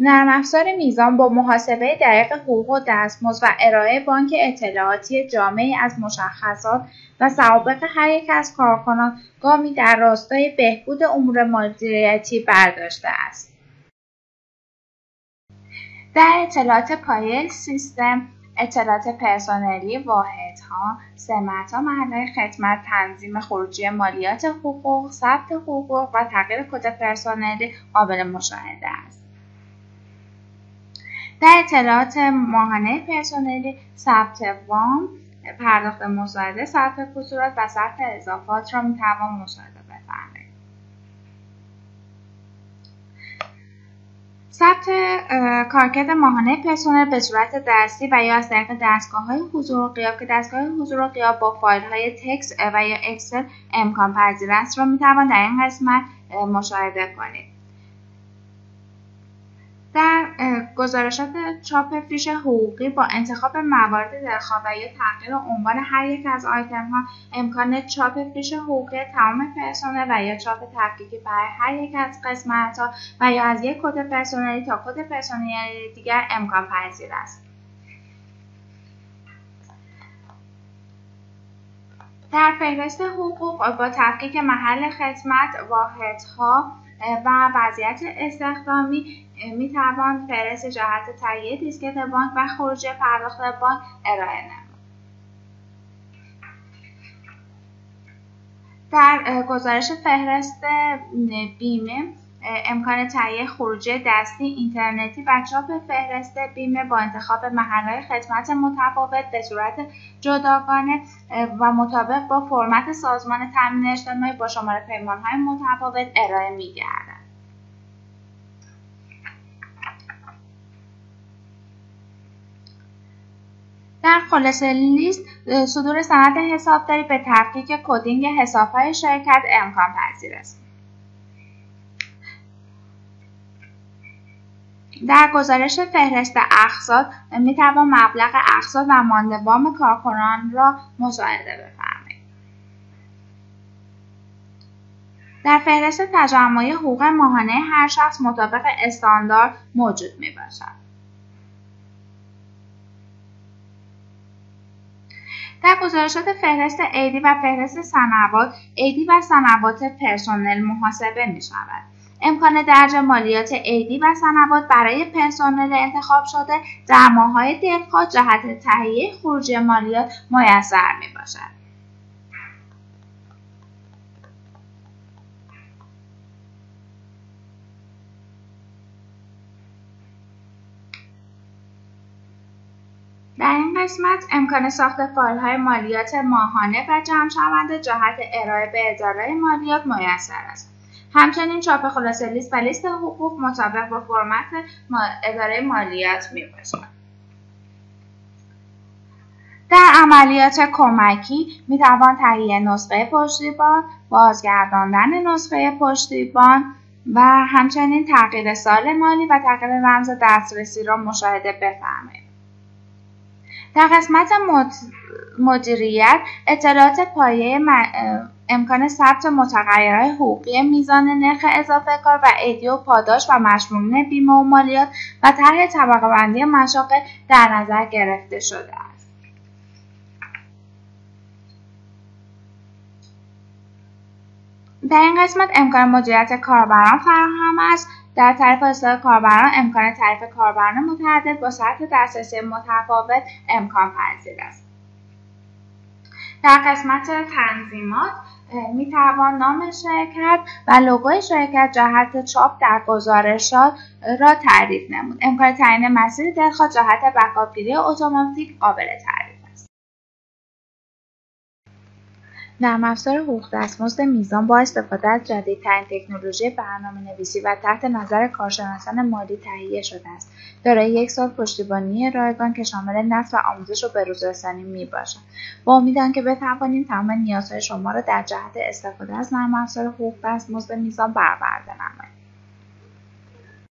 نرم افزار میزان با محاسبه دقیق حقوق و دستمزد و ارائه بانک اطلاعاتی جامعی از مشخصات و سوابق هر یک از کارکنان گامی در راستای بهبود امور مدیریتی برداشته است. در اطلاعات پایه سیستم، اطلاعات پرسنلی، واحدها، سمت‌ها، محل‌های خدمت، تنظیم خروجی مالیات حقوق، ثبت حقوق و تغییر کد پرسنلی قابل مشاهده است. در اطلاعات ماهانه پرسنلی، ثبت وام، پرداخت مساعده، ثبت کسورات و ثبت اضافات را می‌توان مشاهده بفرمایید. ثبت کارکرد ماهانه پرسنل به صورت دستی و یا از طریق دستگاه‌های حضور و غیاب که دستگاه حضور و غیاب با فایل‌های تکست و یا اکسل امکان پذیر است را می‌توان در این قسمت مشاهده کنید. در گزارشات چاپ فیش حقوقی با انتخاب موارد دلخواه و یا تغییر عنوان هر یک از آیتم‌ها امکان چاپ فیش حقوقی تمام پرسنل و یا چاپ تفکیکی برای هر یک از قسمت‌ها و یا از یک کد پرسنلی تا کد پرسنلی دیگر امکان پذیر است. در فهرست حقوق با تفکیک محل خدمت، واحدها و وضعیت استخدامی میتوان فهرست جهت تهیه دیسکت بانک و خروجی پرداخت بانک ارائه نمود. در گزارش فهرست بیمه امکان تهیه خروجی دستی، اینترنتی و چاپ فهرست بیمه با انتخاب محل‌های خدمت متفاوت به صورت جداگانه و مطابق با فرمت سازمان تامین اجتماعی با شمار پیمان‌های متفاوت ارائه می‌گردد. در خلاصه لیست صدور سند حسابداری به تفکیک کدینگ حساب‌های شرکت امکان پذیر است. در گزارش فهرست اقساط می‌توان مبلغ اقساط و مانده وام کارکنان را مشاهده بفرمایید. در فهرست تجمع حقوق ماهانه هر شخص مطابق استاندارد موجود می‌باشد. در گزارشات فهرست عیدی و فهرست سنوات، عیدی و سنوات پرسنل محاسبه می‌شود. امکان درج مالیات عیدی و سنوات برای پرسنل انتخاب شده در ماه‌های دلخواه جهت تهیه خروجی مالیات میسر میباشد. در این قسمت امکان ساخت فایل‌های مالیات ماهانه و جمع شونده جهت ارائه به اداره مالیات میسر است. همچنین چاپ خلاصه لیست و لیست حقوق مطابق با فرمت اداره مالیات میباشد. در عملیات کمکی میتوان تهیه نسخه پشتیبان، بازگرداندن نسخه پشتیبان و همچنین تغییر سال مالی و تغییر رمز دسترسی را مشاهده بفرمایید. در قسمت مدیریت اطلاعات پایه امکان ثبت متغیرهای حقوقی میزان نرخ اضافه کار و عیدی و پاداش و مشمولین بیمه و مالیات و طرح طبقه بندی مشاغل در نظر گرفته شده است. در این قسمت امکان مدیریت کاربران فراهم است. در تعریف اصلاح کاربران امکان تعریف کاربران متعدد با سطح دسترسی متفاوت امکان پذیر است. در قسمت تنظیمات می توان نام شرکت و لوگوی شرکت جهت چاپ در گزارشات را تعریف نمود. امکان تعیین مسیر دلخواه جهت بکاپ‌گیری اتوماتیک قابل تعریف است. نرم افزار حقوق دستمزد میزان با استفاده از جدیدترین تکنولوژی برنامه‌نویسی و تحت نظر کارشناسان مالی تهیه شده است. دارای 1 سال پشتیبانی رایگان که شامل نصب و آموزش و به‌روزرسانی میباشد. با امید آنکه بتوانیم تمام نیازهای شما را در جهت استفاده از نرم افزار حقوق دستمزد میزان برآورده نماییم.